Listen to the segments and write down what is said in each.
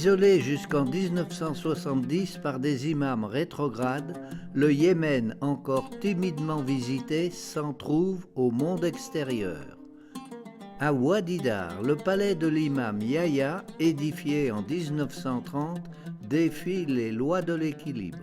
Isolé jusqu'en 1970 par des imams rétrogrades, le Yémen, encore timidement visité, s'en trouve au monde extérieur. À Ouadidar, le palais de l'imam Yahya, édifié en 1930, défie les lois de l'équilibre.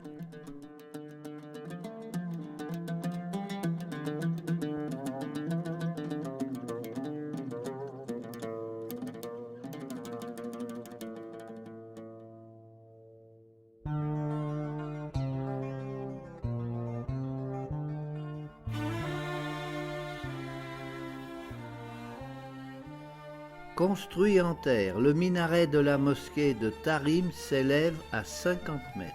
Construit en terre, le minaret de la mosquée de Tarim s'élève à 50 mètres.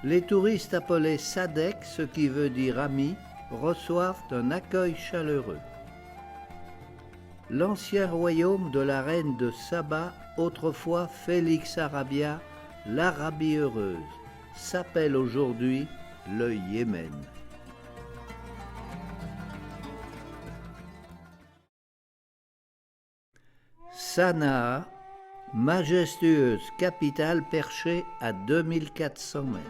Les touristes appelés Sadek, ce qui veut dire amis, reçoivent un accueil chaleureux. L'ancien royaume de la reine de Saba, autrefois Félix Arabia, l'Arabie heureuse, s'appelle aujourd'hui le Yémen. Sanaa, majestueuse capitale perchée à 2400 mètres.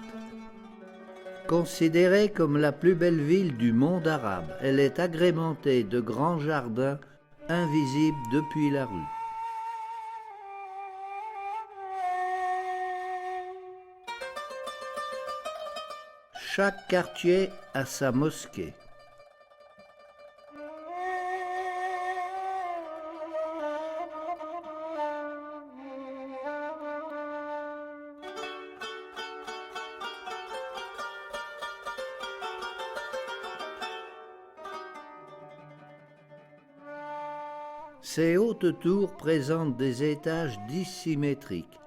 Considérée comme la plus belle ville du monde arabe, elle est agrémentée de grands jardins invisibles depuis la rue. Chaque quartier a sa mosquée. Ces hautes tours présentent des étages dissymétriques,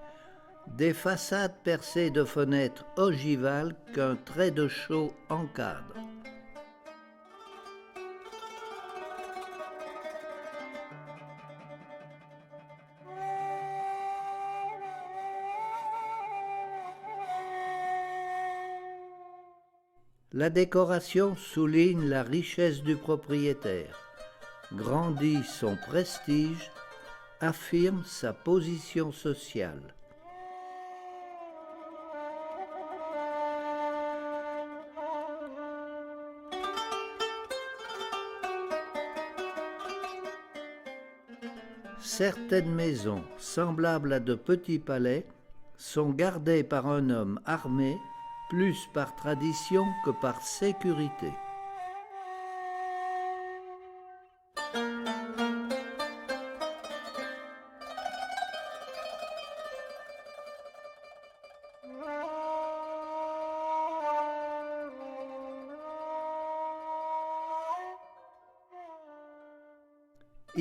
des façades percées de fenêtres ogivales qu'un trait de chaux encadre. La décoration souligne la richesse du propriétaire, grandit son prestige, affirme sa position sociale. Certaines maisons, semblables à de petits palais, sont gardées par un homme armé, plus par tradition que par sécurité.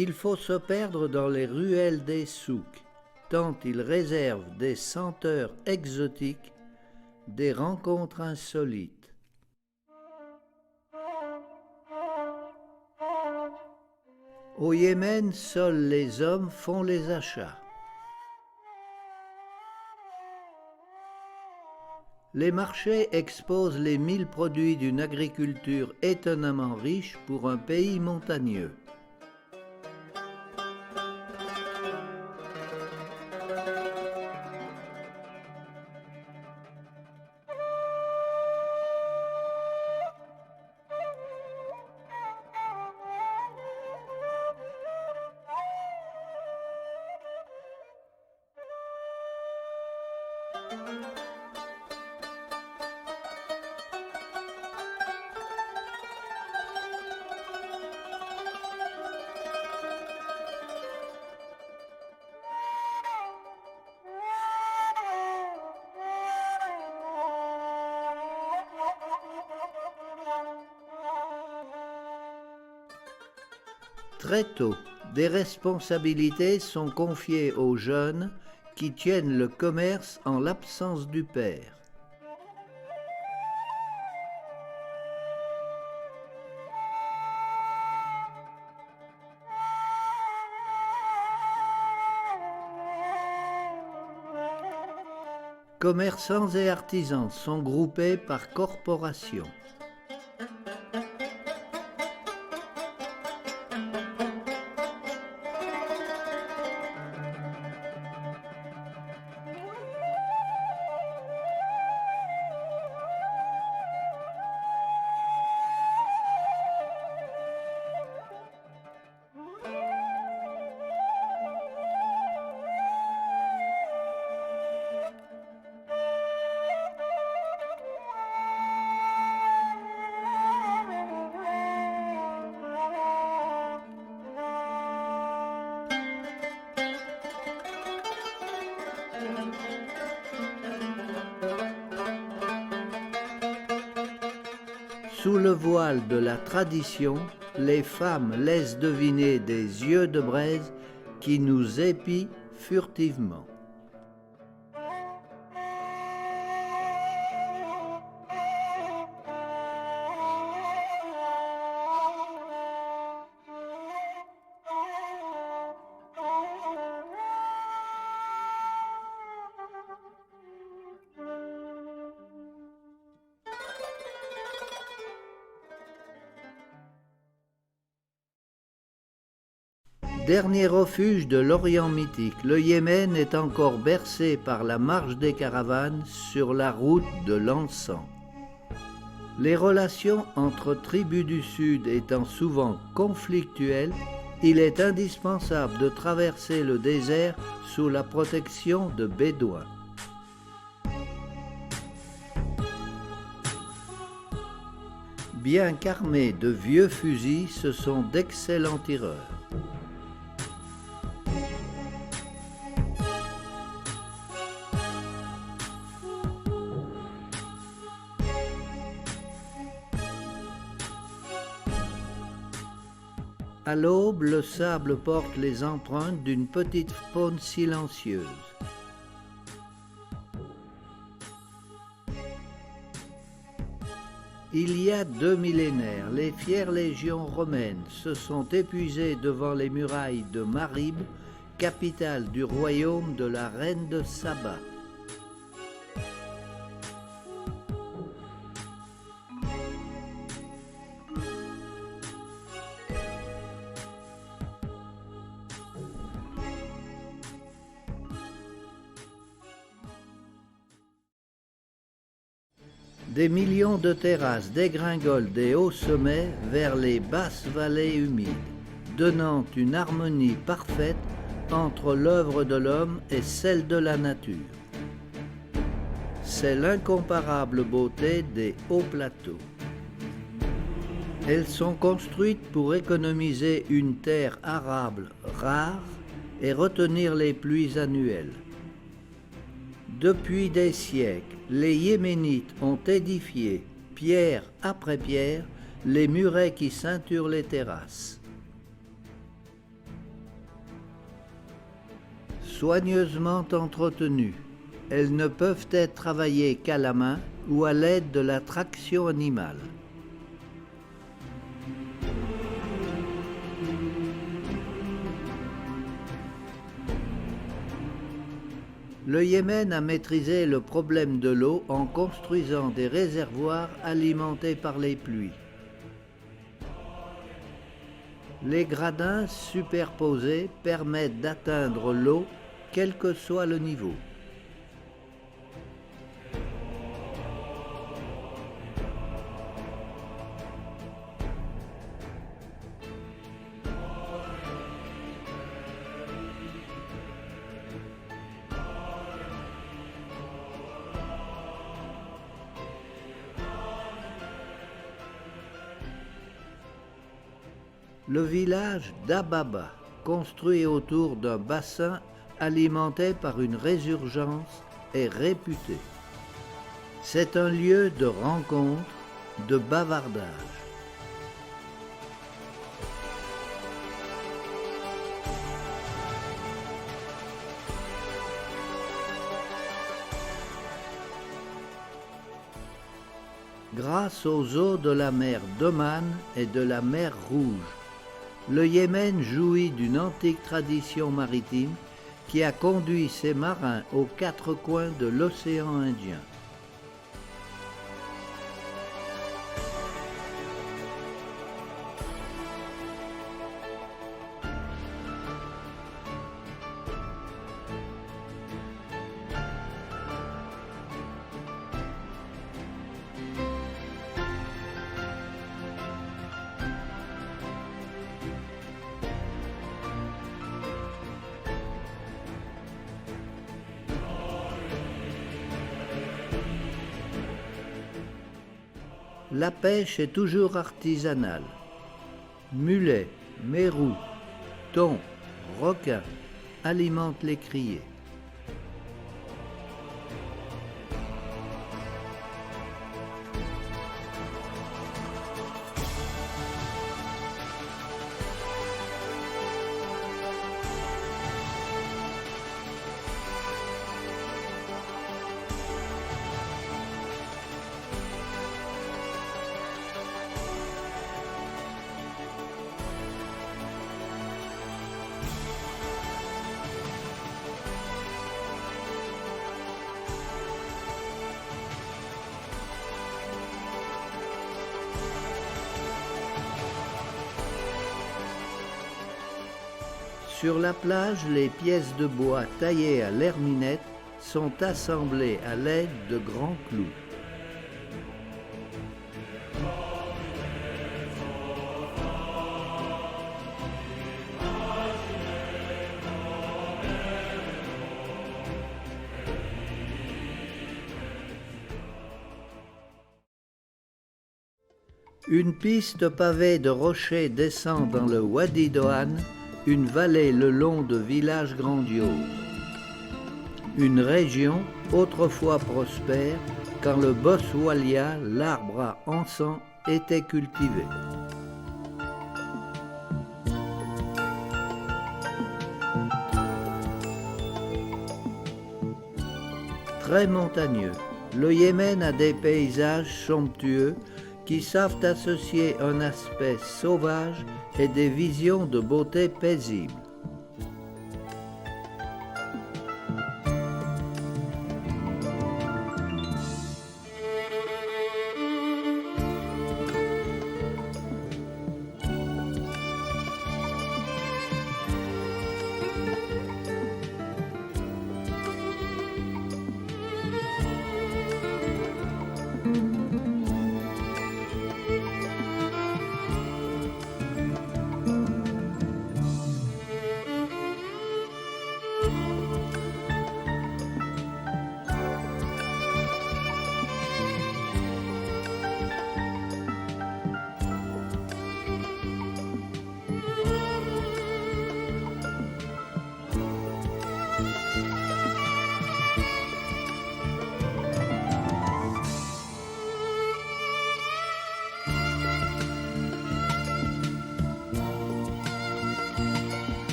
Il faut se perdre dans les ruelles des souks, tant ils réservent des senteurs exotiques, des rencontres insolites. Au Yémen, seuls les hommes font les achats. Les marchés exposent les 1000 produits d'une agriculture étonnamment riche pour un pays montagneux. Très tôt, des responsabilités sont confiées aux jeunes qui tiennent le commerce en l'absence du père. Commerçants et artisans sont groupés par corporation. Sous le voile de la tradition, les femmes laissent deviner des yeux de braise qui nous épient furtivement. Dernier refuge de l'Orient mythique, le Yémen est encore bercé par la marche des caravanes sur la route de l'encens. Les relations entre tribus du Sud étant souvent conflictuelles, il est indispensable de traverser le désert sous la protection de Bédouins. Bien qu'armés de vieux fusils, ce sont d'excellents tireurs. À l'aube, le sable porte les empreintes d'une petite faune silencieuse. Il y a 2 millénaires, les fières légions romaines se sont épuisées devant les murailles de Marib, capitale du royaume de la reine de Saba. Des millions de terrasses dégringolent des hauts sommets vers les basses vallées humides, donnant une harmonie parfaite entre l'œuvre de l'homme et celle de la nature. C'est l'incomparable beauté des hauts plateaux. Elles sont construites pour économiser une terre arable rare et retenir les pluies annuelles. Depuis des siècles, les Yéménites ont édifié, pierre après pierre, les murets qui ceinturent les terrasses. Soigneusement entretenues, elles ne peuvent être travaillées qu'à la main ou à l'aide de la traction animale. Le Yémen a maîtrisé le problème de l'eau en construisant des réservoirs alimentés par les pluies. Les gradins superposés permettent d'atteindre l'eau quel que soit le niveau. Le village d'Ababa, construit autour d'un bassin alimenté par une résurgence, est réputé. C'est un lieu de rencontre, de bavardage. Grâce aux eaux de la mer d'Oman et de la mer Rouge, le Yémen jouit d'une antique tradition maritime qui a conduit ses marins aux 4 coins de l'océan Indien. La pêche est toujours artisanale. Mulets, mérous, thons, requins alimentent les criées. Sur la plage, les pièces de bois taillées à l'herminette sont assemblées à l'aide de grands clous. Une piste pavée de rochers descend dans le Wadi Doan, une vallée le long de villages grandioses. Une région autrefois prospère, quand le boswellia, l'arbre à encens, était cultivé. Très montagneux, le Yémen a des paysages somptueux qui savent associer un aspect sauvage et des visions de beauté paisible.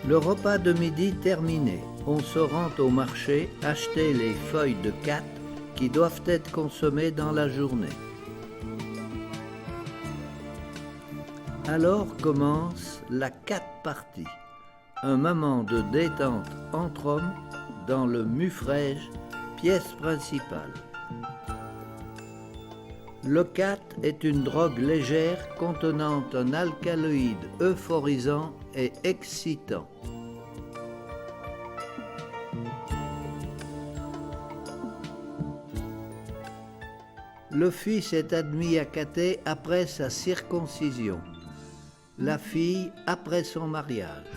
Le repas de midi terminé, on se rend au marché acheter les feuilles de khat qui doivent être consommées dans la journée. Alors commence la khat party, un moment de détente entre hommes dans le mufrege, pièce principale. Le khat est une drogue légère contenant un alcaloïde euphorisant et excitant. Le fils est admis à khater après sa circoncision, la fille après son mariage.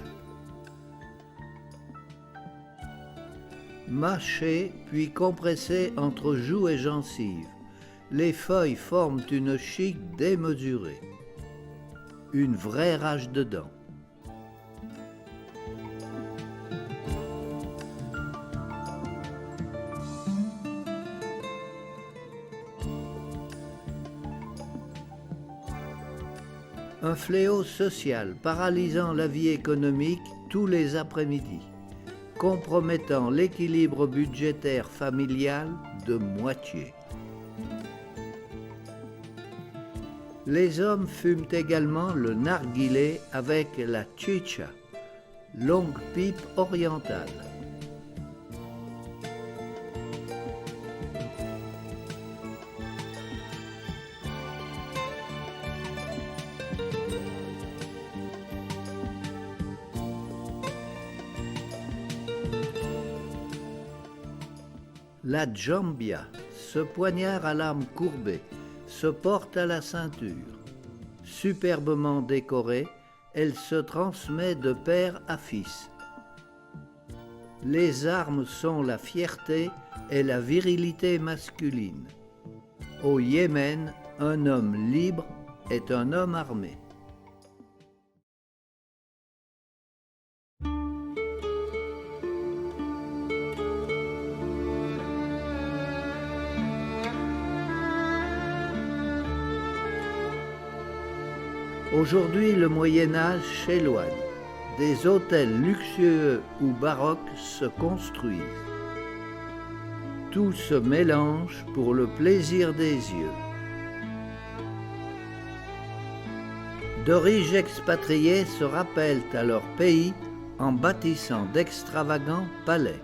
Mâché puis compressé entre joue et gencive, les feuilles forment une chique démesurée, une vraie rage de dents. Un fléau social paralysant la vie économique tous les après-midi, compromettant l'équilibre budgétaire familial de moitié. Les hommes fument également le narguilé avec la chicha, longue pipe orientale. La djambia, ce poignard à lame courbée, se porte à la ceinture. Superbement décorée, elle se transmet de père à fils. Les armes sont la fierté et la virilité masculine. Au Yémen, un homme libre est un homme armé. Aujourd'hui, le Moyen-Âge s'éloigne. Des hôtels luxueux ou baroques se construisent. Tout se mélange pour le plaisir des yeux. De riches expatriés se rappellent à leur pays en bâtissant d'extravagants palais.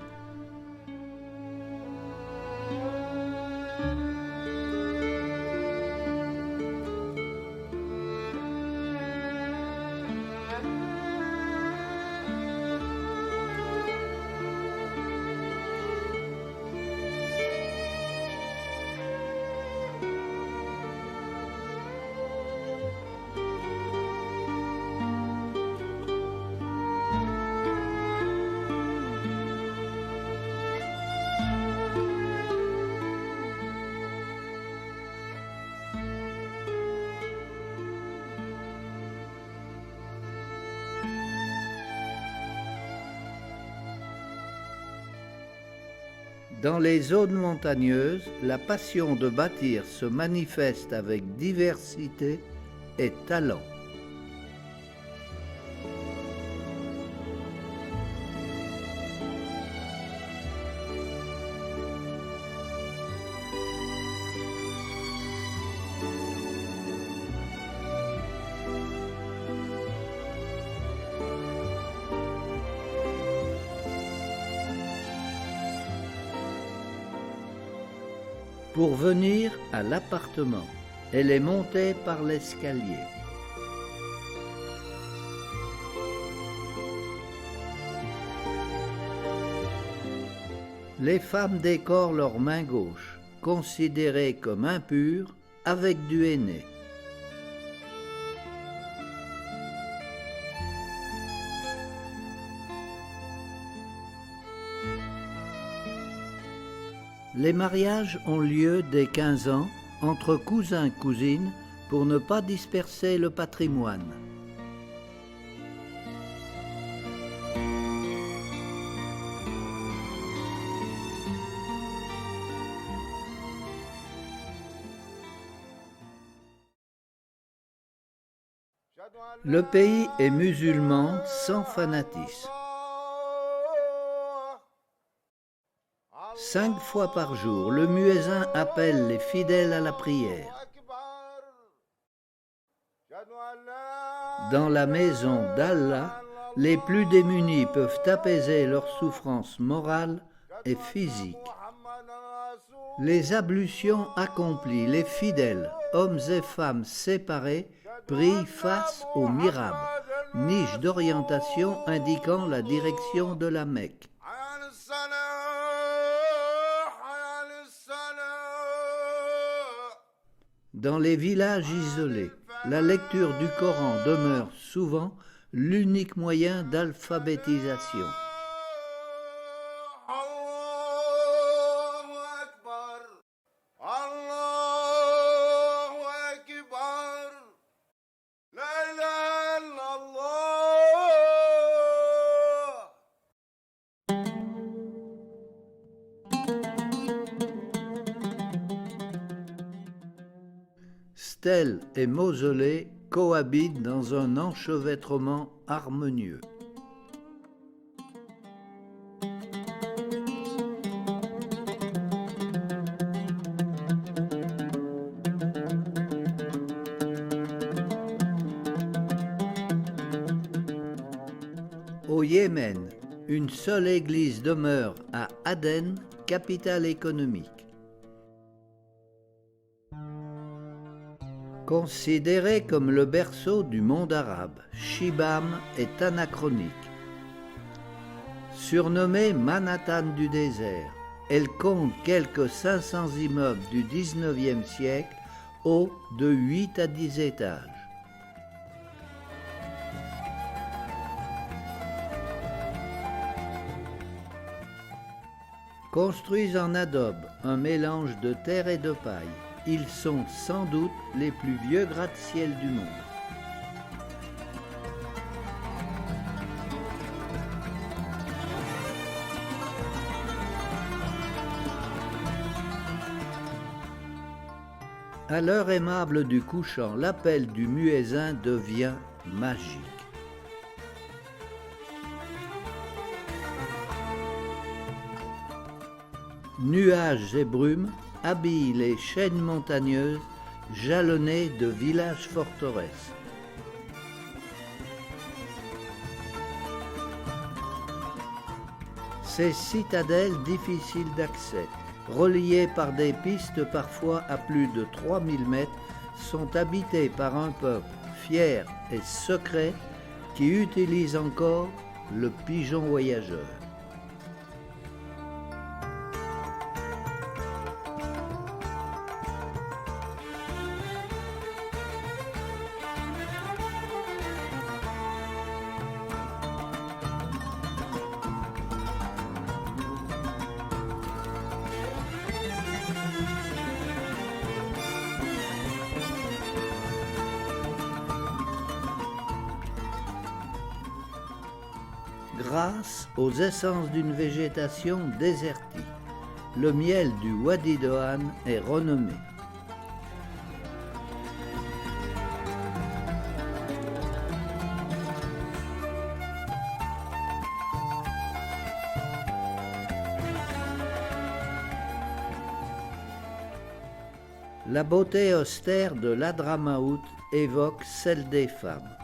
Dans les zones montagneuses, la passion de bâtir se manifeste avec diversité et talent. Pour venir à l'appartement, elle est montée par l'escalier. Les femmes décorent leur main gauche, considérée comme impure, avec du henné. Les mariages ont lieu dès 15 ans entre cousins-cousines pour ne pas disperser le patrimoine. Le pays est musulman sans fanatisme. 5 fois par jour, le muezzin appelle les fidèles à la prière. Dans la maison d'Allah, les plus démunis peuvent apaiser leurs souffrances morales et physiques. Les ablutions accomplies, les fidèles, hommes et femmes séparés, prient face au mihrab, niche d'orientation indiquant la direction de la Mecque. Dans les villages isolés, la lecture du Coran demeure souvent l'unique moyen d'alphabétisation. Stèles et mausolées cohabitent dans un enchevêtrement harmonieux. Au Yémen, une seule église demeure à Aden, capitale économique. Considérée comme le berceau du monde arabe, Shibam est anachronique. Surnommée Manhattan du désert, elle compte quelques 500 immeubles du XIXe siècle, hauts de 8 à 10 étages. Construits en adobe, un mélange de terre et de paille, ils sont sans doute les plus vieux gratte-ciel du monde. À l'heure aimable du couchant, l'appel du muezzin devient magique. Nuages et brumes habillent les chaînes montagneuses jalonnées de villages-forteresses. Ces citadelles difficiles d'accès, reliées par des pistes parfois à plus de 3000 mètres, sont habitées par un peuple fier et secret qui utilise encore le pigeon voyageur. Grâce aux essences d'une végétation désertique, le miel du Wadi Doan est renommé. La beauté austère de l'Hadramaout évoque celle des femmes.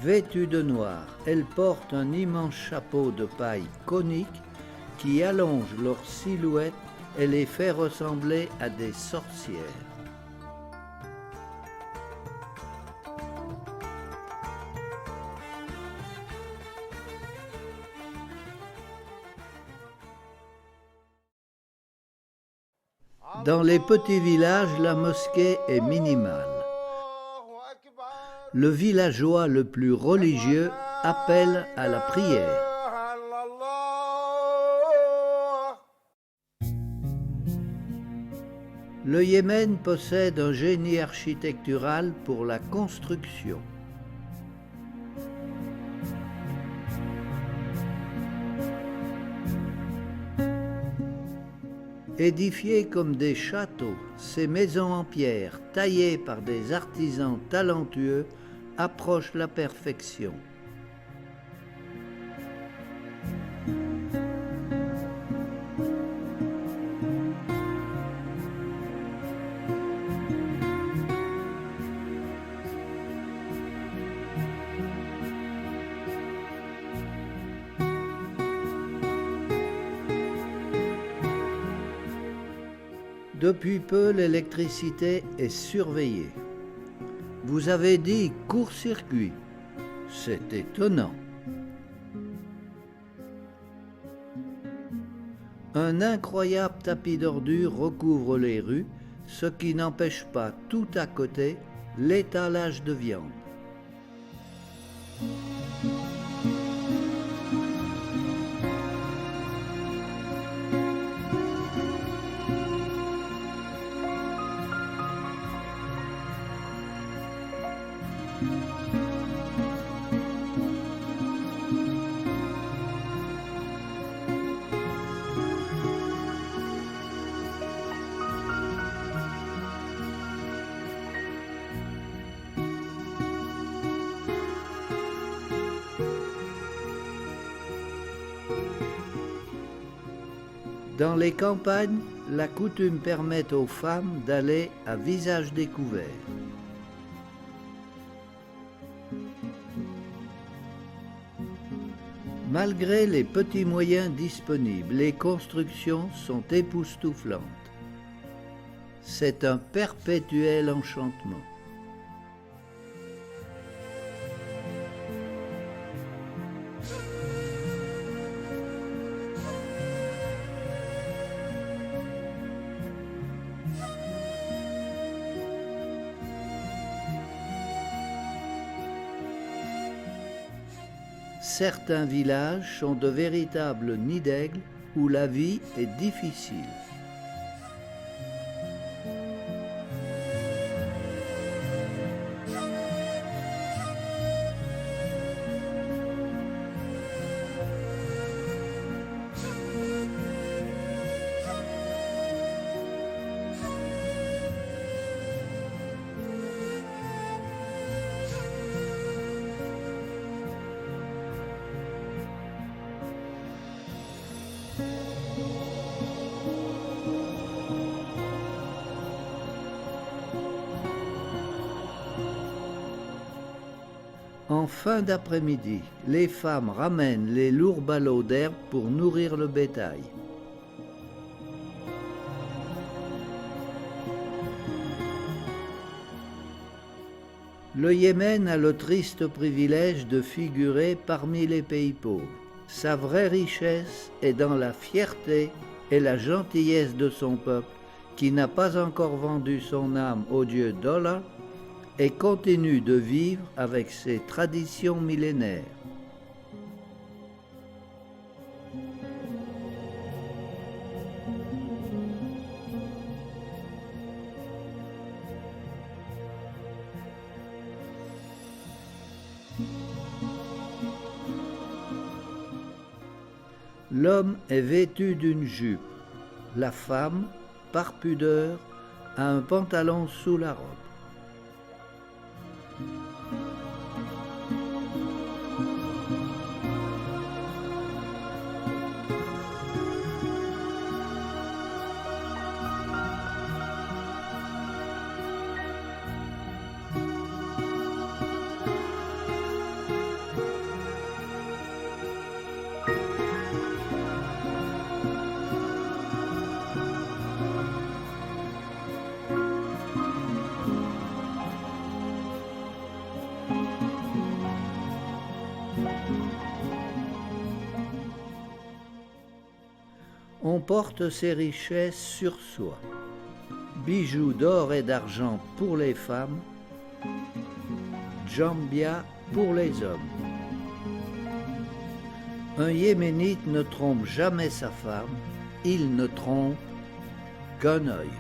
Vêtues de noir, elles portent un immense chapeau de paille conique qui allonge leur silhouette et les fait ressembler à des sorcières. Dans les petits villages, la mosquée est minimale. Le villageois le plus religieux appelle à la prière. Le Yémen possède un génie architectural pour la construction. Édifiées comme des châteaux, ces maisons en pierre, taillées par des artisans talentueux, approchent la perfection. Depuis peu, l'électricité est surveillée. Vous avez dit court-circuit. C'est étonnant. Un incroyable tapis d'ordures recouvre les rues, ce qui n'empêche pas tout à côté l'étalage de viande. Dans les campagnes, la coutume permet aux femmes d'aller à visage découvert. Malgré les petits moyens disponibles, les constructions sont époustouflantes. C'est un perpétuel enchantement. Certains villages sont de véritables nids d'aigles où la vie est difficile. En fin d'après-midi, les femmes ramènent les lourds ballots d'herbe pour nourrir le bétail. Le Yémen a le triste privilège de figurer parmi les pays pauvres. Sa vraie richesse est dans la fierté et la gentillesse de son peuple, qui n'a pas encore vendu son âme au dieu dollar et continue de vivre avec ses traditions millénaires. L'homme est vêtu d'une jupe. La femme, par pudeur, a un pantalon sous la robe. On porte ses richesses sur soi. Bijoux d'or et d'argent pour les femmes, djambia pour les hommes. Un Yéménite ne trompe jamais sa femme, il ne trompe qu'un œil.